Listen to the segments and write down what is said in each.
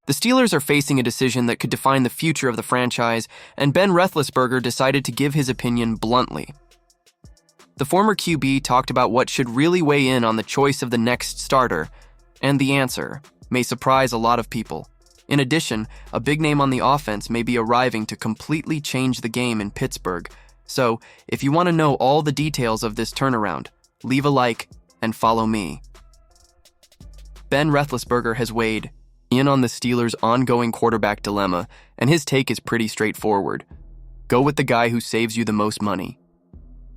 The Steelers are facing a decision that could define the future of the franchise, and Ben Roethlisberger decided to give his opinion bluntly. The former QB talked about what should really weigh in on the choice of the next starter, and the answer may surprise a lot of people. In addition, a big name on the offense may be arriving to completely change the game in Pittsburgh. So, if you want to know all the details of this turnaround, leave a like and follow me. Ben Roethlisberger has weighed in on the Steelers' ongoing quarterback dilemma, and his take is pretty straightforward. Go with the guy who saves you the most money.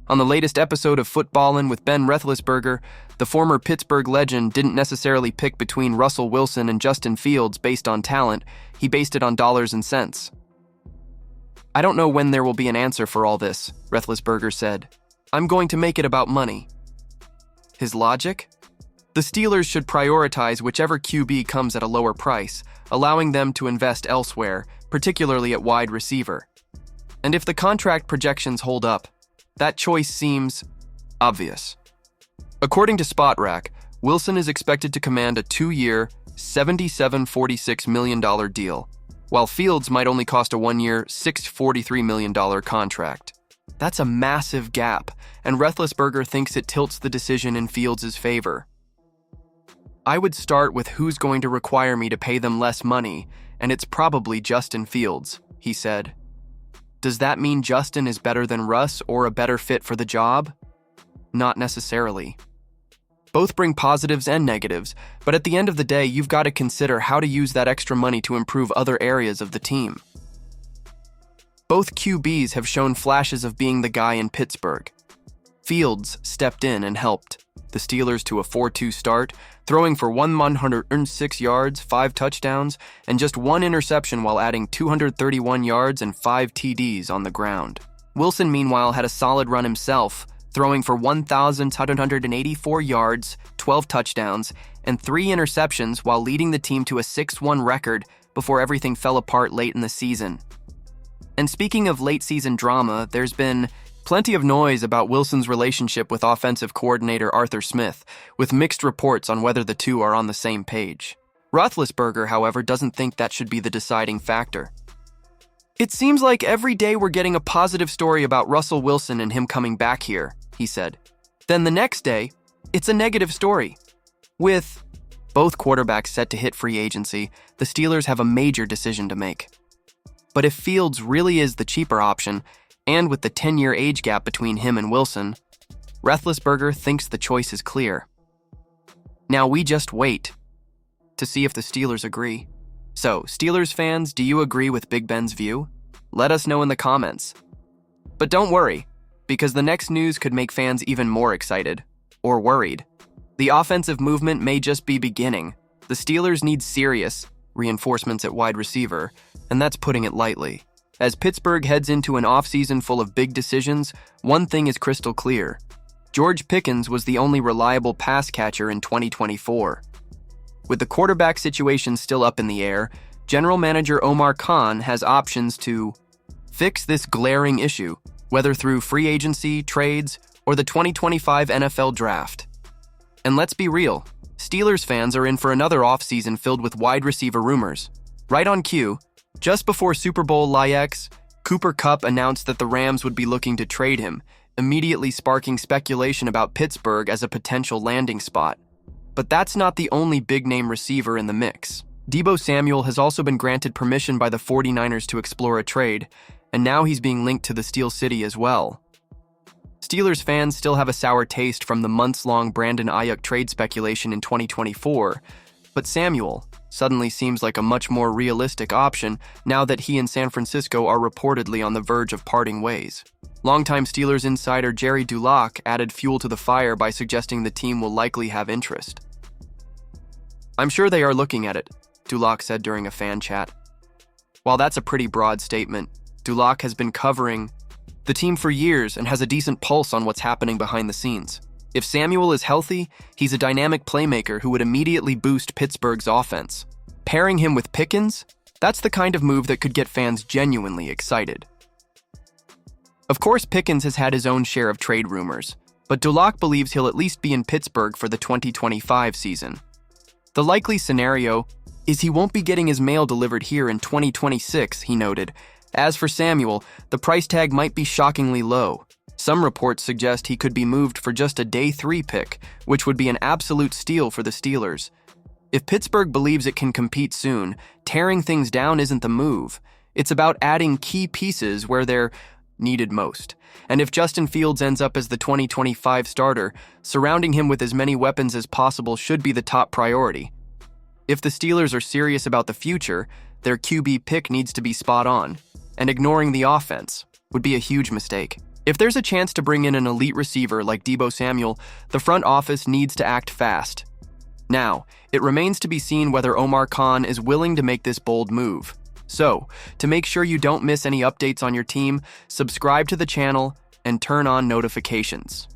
On the latest episode of Footballin' with Ben Roethlisberger, the former Pittsburgh legend didn't necessarily pick between Russell Wilson and Justin Fields based on talent. He based it on dollars and cents. I don't know when there will be an answer for all this, Roethlisberger said. I'm going to make it about money. His logic? The Steelers should prioritize whichever QB comes at a lower price, allowing them to invest elsewhere, particularly at wide receiver. And if the contract projections hold up, that choice seems obvious. According to SpotRack, Wilson is expected to command a 2-year, $77.46 million deal, while Fields might only cost a 1-year, $643 million contract. That's a massive gap, and Roethlisberger thinks it tilts the decision in Fields' favor. I would start with who's going to require me to pay them less money, and it's probably Justin Fields, he said. Does that mean Justin is better than Russ or a better fit for the job? Not necessarily. Both bring positives and negatives, but at the end of the day, you've got to consider how to use that extra money to improve other areas of the team. Both QBs have shown flashes of being the guy in Pittsburgh. Fields stepped in and helped the Steelers to a 4-2 start, throwing for 106 yards, 5 touchdowns, and just 1 interception while adding 231 yards and 5 TDs on the ground. Wilson, meanwhile, had a solid run himself, throwing for 1,784 yards, 12 touchdowns, and 3 interceptions while leading the team to a 6-1 record before everything fell apart late in the season. And speaking of late-season drama, there's been plenty of noise about Wilson's relationship with offensive coordinator Arthur Smith, with mixed reports on whether the two are on the same page. Roethlisberger, however, doesn't think that should be the deciding factor. It seems like every day we're getting a positive story about Russell Wilson and him coming back here, he said. Then the next day, it's a negative story. With both quarterbacks set to hit free agency, the Steelers have a major decision to make. But if Fields really is the cheaper option, and with the 10-year age gap between him and Wilson, Roethlisberger thinks the choice is clear. Now we just wait to see if the Steelers agree. So, Steelers fans, do you agree with Big Ben's view? Let us know in the comments. But don't worry, because the next news could make fans even more excited, or worried. The offensive movement may just be beginning. The Steelers need serious reinforcements at wide receiver, and that's putting it lightly. As Pittsburgh heads into an offseason full of big decisions, one thing is crystal clear. George Pickens was the only reliable pass catcher in 2024. With the quarterback situation still up in the air, General Manager Omar Khan has options to fix this glaring issue, whether through free agency, trades, or the 2025 NFL Draft. And let's be real, Steelers fans are in for another offseason filled with wide receiver rumors. Right on cue, just before Super Bowl LAX, Cooper Kupp announced that the Rams would be looking to trade him, immediately sparking speculation about Pittsburgh as a potential landing spot. But that's not the only big-name receiver in the mix. Deebo Samuel has also been granted permission by the 49ers to explore a trade, and now he's being linked to the Steel City as well. Steelers fans still have a sour taste from the months-long Brandon Ayuk trade speculation in 2024, but Samuel suddenly seems like a much more realistic option now that he and San Francisco are reportedly on the verge of parting ways. Longtime Steelers insider Jerry Dulac added fuel to the fire by suggesting the team will likely have interest. I'm sure they are looking at it, Dulac said during a fan chat. While that's a pretty broad statement, Dulac has been covering the team for years and has a decent pulse on what's happening behind the scenes. If Samuel is healthy, he's a dynamic playmaker who would immediately boost Pittsburgh's offense. Pairing him with Pickens, that's the kind of move that could get fans genuinely excited. Of course, Pickens has had his own share of trade rumors, but Dulac believes he'll at least be in Pittsburgh for the 2025 season. The likely scenario, is he won't be getting his mail delivered here in 2026, he noted. As for Samuel, the price tag might be shockingly low. Some reports suggest he could be moved for just a day 3 pick, which would be an absolute steal for the Steelers. If Pittsburgh believes it can compete soon, tearing things down isn't the move. It's about adding key pieces where they're needed most. And if Justin Fields ends up as the 2025 starter, surrounding him with as many weapons as possible should be the top priority. If the Steelers are serious about the future, their QB pick needs to be spot on, and ignoring the offense would be a huge mistake. If there's a chance to bring in an elite receiver like Deebo Samuel, the front office needs to act fast. Now, it remains to be seen whether Omar Khan is willing to make this bold move. So, to make sure you don't miss any updates on your team, subscribe to the channel and turn on notifications.